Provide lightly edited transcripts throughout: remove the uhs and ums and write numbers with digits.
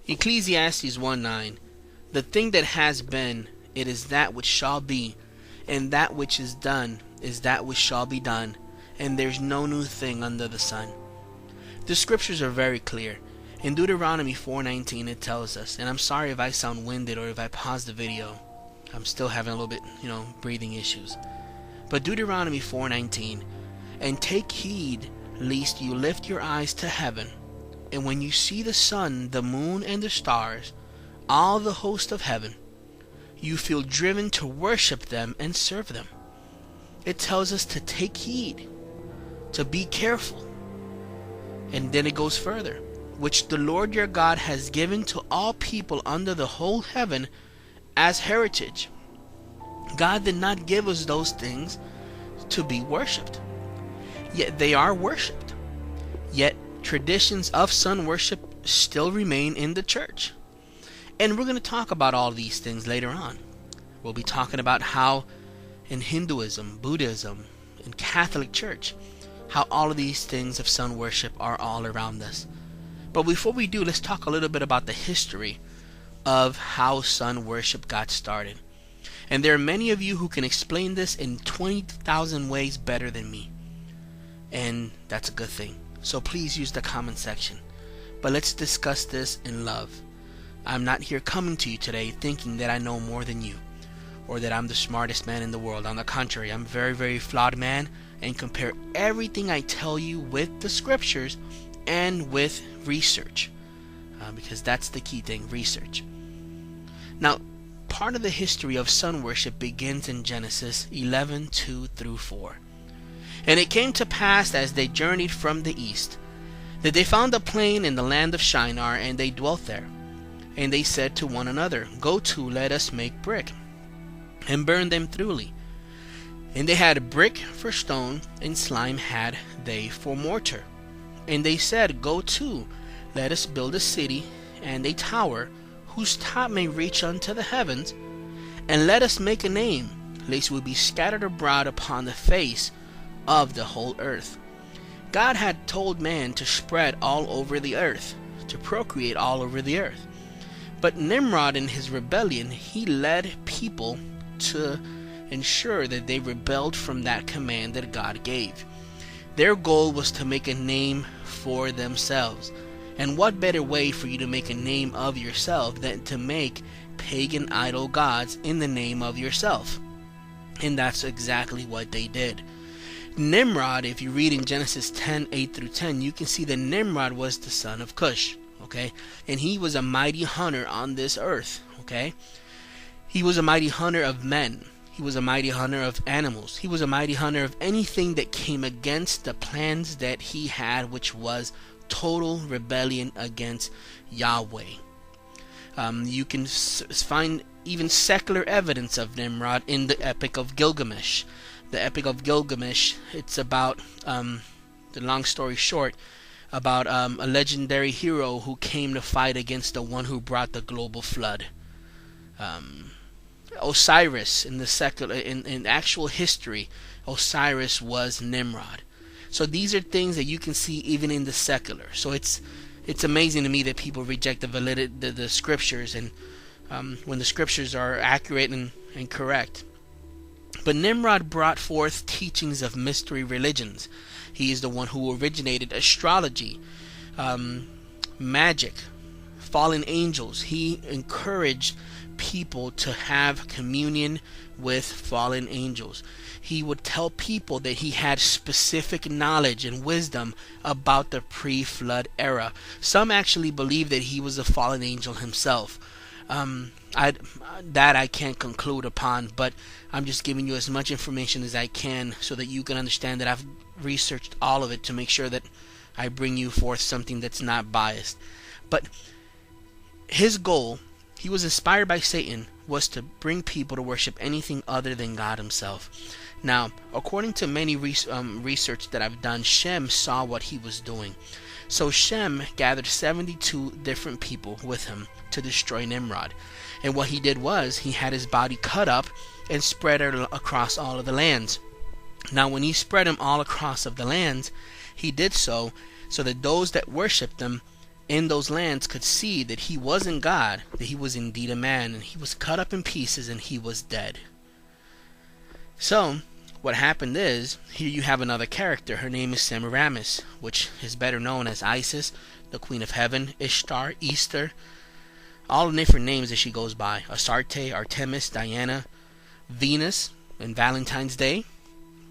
Ecclesiastes 1:9. The thing that has been, it is that which shall be, and that which is done is that which shall be done, and there's no new thing under the sun. The scriptures are very clear. In Deuteronomy 4:19 it tells us, and I'm sorry if I sound winded or if I pause the video. I'm still having a little bit, breathing issues. But Deuteronomy 4:19, and take heed lest you lift your eyes to heaven, and when you see the sun, the moon, and the stars, all the host of heaven, you feel driven to worship them and serve them. It tells us to take heed, to be careful. And then it goes further, which the Lord your God has given to all people under the whole heaven as heritage. God did not give us those things to be worshipped, yet they are worshipped. Yet traditions of sun worship still remain in the church. And we're going to talk about all these things later on. We'll be talking about how in Hinduism, Buddhism, and Catholic Church, how all of these things of sun worship are all around us. But before we do, let's talk a little bit about the history of how sun worship got started. And there are many of you who can explain this in 20,000 ways better than me. And that's a good thing. So please use the comment section. But let's discuss this in love. I'm not here coming to you today thinking that I know more than you, or that I'm the smartest man in the world. On the contrary, I'm a very, very flawed man, and compare everything I tell you with the scriptures and with research, because that's the key thing, research. Now, part of the history of sun worship begins in Genesis 11:2 through 4. And it came to pass as they journeyed from the east, that they found a plain in the land of Shinar, and they dwelt there. And they said to one another, Go to, let us make brick, and burn them thoroughly. And they had brick for stone, and slime had they for mortar. And they said, Go to, let us build a city, and a tower, whose top may reach unto the heavens, and let us make a name, lest we be scattered abroad upon the face of the whole earth. God had told man to spread all over the earth, to procreate all over the earth. But Nimrod, in his rebellion, he led people to ensure that they rebelled from that command that God gave. Their goal was to make a name for themselves. And what better way for you to make a name of yourself than to make pagan idol gods in the name of yourself? And that's exactly what they did. Nimrod, if you read in Genesis 10:8 through 10, you can see that Nimrod was the son of Cush. Okay, and he was a mighty hunter on this earth. Okay, he was a mighty hunter of men. He was a mighty hunter of animals. He was a mighty hunter of anything that came against the plans that he had, which was total rebellion against Yahweh. You can find even secular evidence of Nimrod in the Epic of Gilgamesh. The Epic of Gilgamesh, it's about, the long story short, about a legendary hero who came to fight against the one who brought the global flood. Osiris, in the secular, in actual history, Osiris was Nimrod. So these are things that you can see even in the secular. So it's amazing to me that people reject the scriptures, and when the scriptures are accurate and correct. But Nimrod brought forth teachings of mystery religions. He is the one who originated astrology, magic, fallen angels. He encouraged people to have communion with fallen angels. He would tell people that he had specific knowledge and wisdom about the pre-flood era. Some actually believe that he was a fallen angel himself. I can't conclude upon, but I'm just giving you as much information as I can so that you can understand that I've researched all of it to make sure that I bring you forth something that's not biased. But his goal, he was inspired by Satan, was to bring people to worship anything other than God himself. Now, according to many research that I've done, Shem saw what he was doing. So Shem gathered 72 different people with him to destroy Nimrod. And what he did was, he had his body cut up and spread it across all of the lands. Now, when he spread them all across of the lands, he did so that those that worshipped them in those lands could see that he wasn't God, that he was indeed a man, and he was cut up in pieces and he was dead. So what happened is, here you have another character. Her name is Semiramis, which is better known as Isis, the Queen of Heaven, Ishtar, Easter, all the different names that she goes by. Astarte, Artemis, Diana, Venus, and Valentine's Day.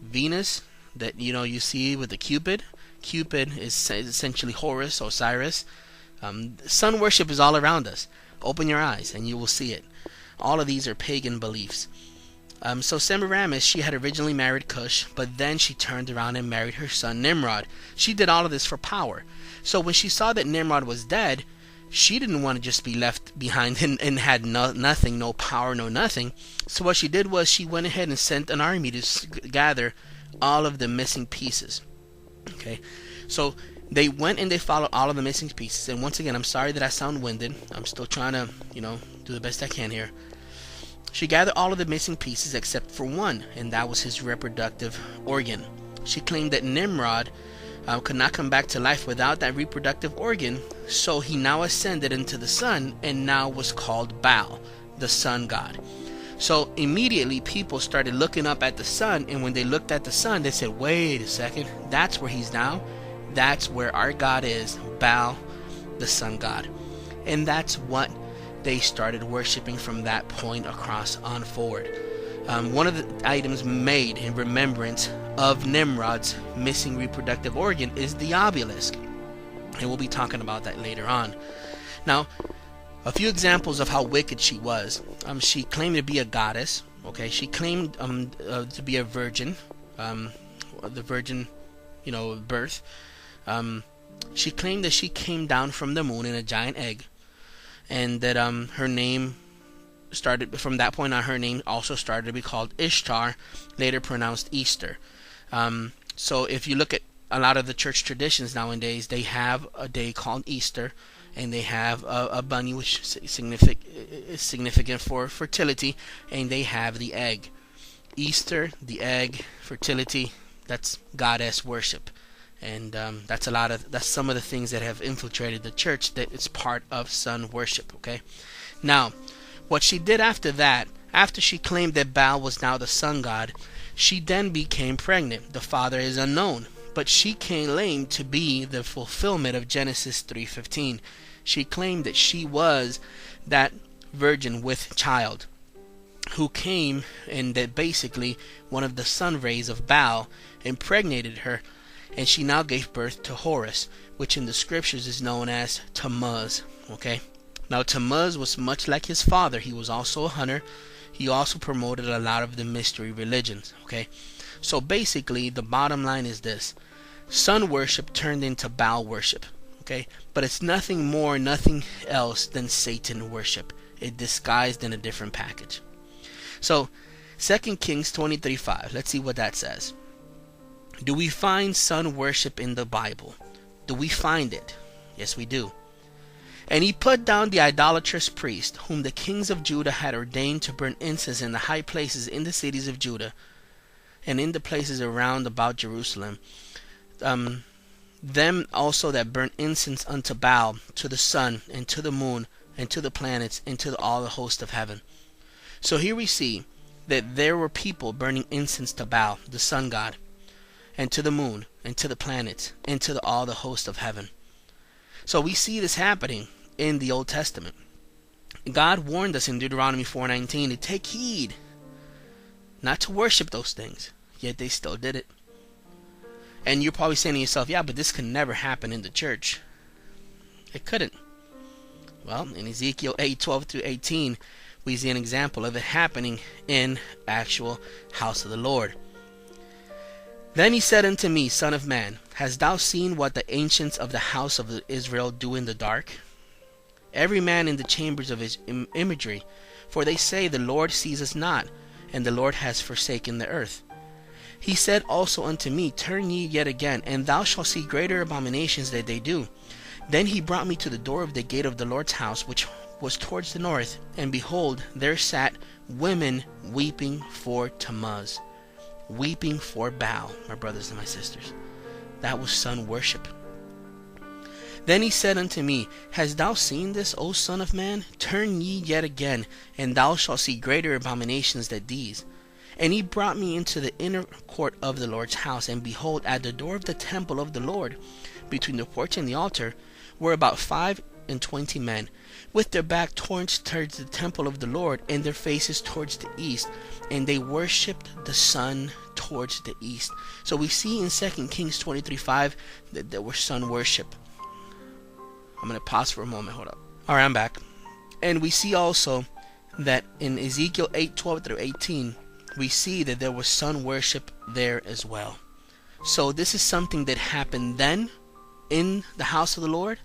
Venus, that you see with the Cupid. Cupid is essentially Horus, Osiris. Sun worship is all around us. Open your eyes and you will see it. All of these are pagan beliefs. So Semiramis, she had originally married Cush, but then she turned around and married her son Nimrod. She did all of this for power. So when she saw that Nimrod was dead, she didn't want to just be left behind and had nothing, no power, no nothing. So what she did was she went ahead and sent an army to gather all of the missing pieces. Okay, so they went and they followed all of the missing pieces. And once again, I'm sorry that I sound winded. I'm still trying to, do the best I can here. She gathered all of the missing pieces except for one, and that was his reproductive organ. She claimed that Nimrod could not come back to life without that reproductive organ, so he now ascended into the sun and now was called Baal, the sun god. So immediately people started looking up at the sun, and when they looked at the sun, they said, wait a second, that's where he's now. That's where our God is, Baal, the sun god. And that's what they started worshiping from that point across on forward. One of the items made in remembrance of Nimrod's missing reproductive organ is the obelisk, and we'll be talking about that later on. Now, a few examples of how wicked she was. She claimed to be a goddess. Okay, she claimed to be a virgin, the virgin, birth. She claimed that she came down from the moon in a giant egg, and that her name started from that point on. Her name also started to be called Ishtar, later pronounced Easter. So if you look at a lot of the church traditions nowadays, they have a day called Easter, and they have a bunny, which is significant for fertility, and they have the egg. Easter, the egg, fertility, that's goddess worship. And that's some of the things that have infiltrated the church, that it's part of sun worship. Okay, now what she did after that, after she claimed that Baal was now the sun god, she then became pregnant. The father is unknown, but she claimed to be the fulfillment of Genesis 3:15. She claimed that she was that virgin with child who came, and that basically one of the sun rays of Baal impregnated her, and she now gave birth to Horus, which in the scriptures is known as Tammuz. Okay, now Tammuz was much like his father. He was also a hunter. He also promoted a lot of the mystery religions. Okay, so basically the bottom line is this: sun worship turned into Baal worship. Okay, but it's nothing more, nothing else than Satan worship. It disguised in a different package. So 2 Kings 23:5. Let's see what that says. Do we find sun worship in the Bible? Do we find it? Yes, we do. And he put down the idolatrous priest, whom the kings of Judah had ordained to burn incense in the high places in the cities of Judah, and in the places around about Jerusalem. Them also that burn incense unto Baal, to the sun, and to the moon, and to the planets, and to all the host of heaven. So here we see that there were people burning incense to Baal, the sun god, and to the moon, and to the planets, and to all the host of heaven. So we see this happening in the Old Testament. God warned us in Deuteronomy 4:19 to take heed not to worship those things, yet they still did it. And you're probably saying to yourself, yeah, but this can never happen in the church. It couldn't. Well, in Ezekiel 8:12-18, we see an example of it happening in actual house of the Lord. Then he said unto me, Son of man, hast thou seen what the ancients of the house of Israel do in the dark? Every man in the chambers of his imagery, for they say, the Lord sees us not, and the Lord has forsaken the earth. He said also unto me, Turn ye yet again, and thou shalt see greater abominations that they do. Then he brought me to the door of the gate of the Lord's house, which was towards the north, and behold, there sat women weeping for Tammuz, weeping for Baal, my brothers and my sisters. That was sun worship. Then he said unto me, Hast thou seen this, O son of man? Turn ye yet again, and thou shalt see greater abominations than these. And he brought me into the inner court of the Lord's house, and behold, at the door of the temple of the Lord, between the porch and the altar, were about 25 men, with their back towards the temple of the Lord, and their faces towards the east, and they worshipped the sun towards the east. So we see in 2 Kings 23:5 that there was sun worship. I'm going to pause for a moment. Hold up. All right, I'm back. And we see also that in Ezekiel 8:12 through 18, we see that there was sun worship there as well. So this is something that happened then in the house of the Lord,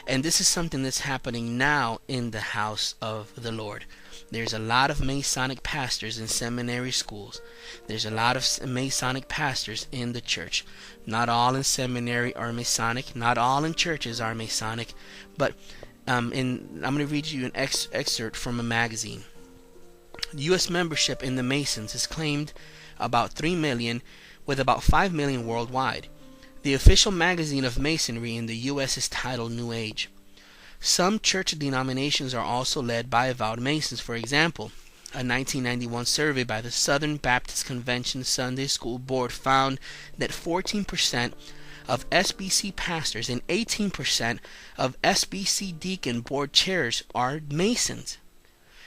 and this is something that's happening now in the house of the Lord. There's a lot of Masonic pastors in seminary schools. There's a lot of Masonic pastors in the church. Not all in seminary are Masonic. Not all in churches are Masonic. But I'm going to read you an excerpt from a magazine. U.S. membership in the Masons is claimed about 3 million, with about 5 million worldwide. The official magazine of Masonry in the U.S. is titled New Age. Some church denominations are also led by avowed Masons. For example, a 1991 survey by the Southern Baptist Convention Sunday School Board found that 14% of SBC pastors and 18% of SBC deacon board chairs are Masons.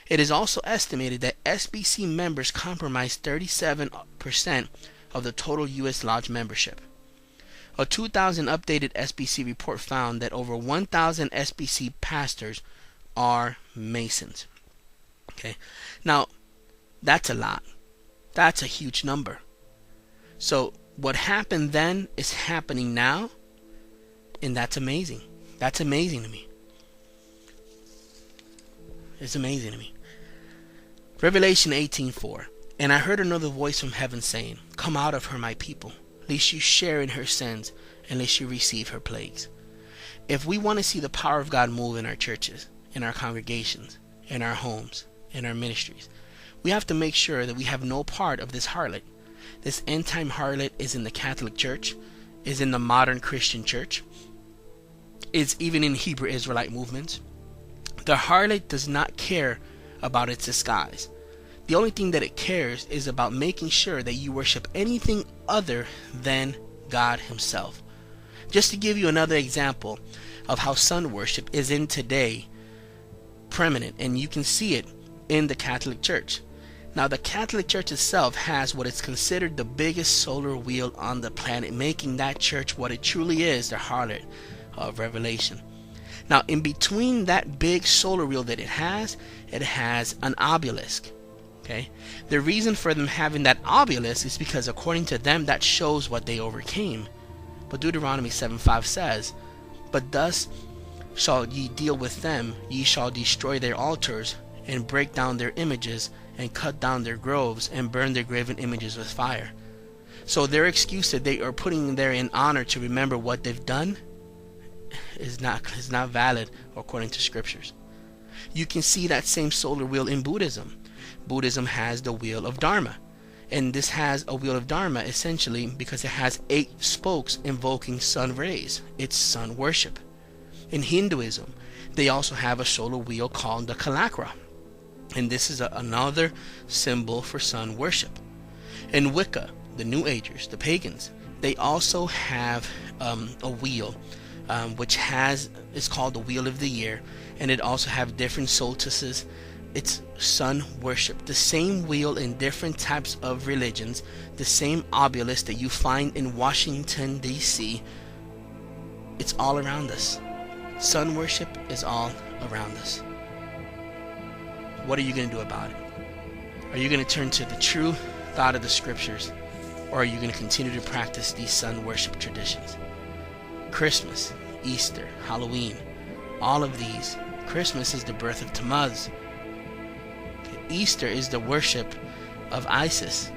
It is also estimated that SBC members comprise 37% of the total U.S. lodge membership. A 2000 updated SBC report found that over 1,000 SBC pastors are Masons. Okay, now that's a lot. That's a huge number. So what happened then is happening now, and that's amazing. That's amazing to me. It's amazing to me. Revelation 18:4. And I heard another voice from heaven saying, Come out of her, my people, lest you share in her sins, and lest you receive her plagues. If we want to see the power of God move in our churches, in our congregations, in our homes, in our ministries, we have to make sure that we have no part of this harlot. This end-time harlot is in the Catholic Church, is in the modern Christian church, is even in Hebrew Israelite movements. The harlot does not care about its disguise. The only thing that it cares is about making sure that you worship anything other than God himself. Just to give you another example of how sun worship is in today preeminent, and you can see it in the Catholic Church. Now, the Catholic Church itself has what is considered the biggest solar wheel on the planet, making that church what it truly is, the harlot of Revelation. Now, in between that big solar wheel that it has an obelisk. Okay, the reason for them having that obelisk is because according to them that shows what they overcame. But Deuteronomy 7:5 says, But thus shall ye deal with them, ye shall destroy their altars, and break down their images, and cut down their groves, and burn their graven images with fire. So their excuse that they are putting there in honor to remember what they've done is not valid according to scriptures. You can see that same solar wheel in Buddhism. Buddhism has the wheel of Dharma, and this has a wheel of Dharma essentially because it has 8 spokes invoking sun rays. It's sun worship. In Hinduism, they also have a solar wheel called the Kalakra, and this is another symbol for sun worship. In Wicca, the New Agers, the pagans, they also have a wheel which is called the Wheel of the Year, and it also have different solstices. It's sun worship. The same wheel in different types of religions, the same obelisk that you find in Washington, D.C. It's all around us. Sun worship is all around us. What are you going to do about it? Are you going to turn to the true thought of the scriptures, or are you going to continue to practice these sun worship traditions? Christmas, Easter, Halloween, all of these. Christmas is the birth of Tammuz. Easter is the worship of Isis,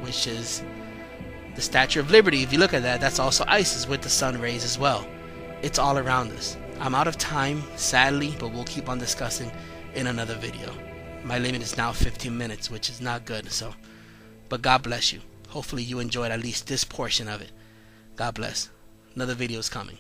which is the Statue of Liberty. If you look at that, that's also Isis with the sun rays as well. It's all around us. I'm out of time, sadly, but we'll keep on discussing in another video. My limit is now 15 minutes, which is not good. But God bless you. Hopefully you enjoyed at least this portion of it. God bless. Another video is coming.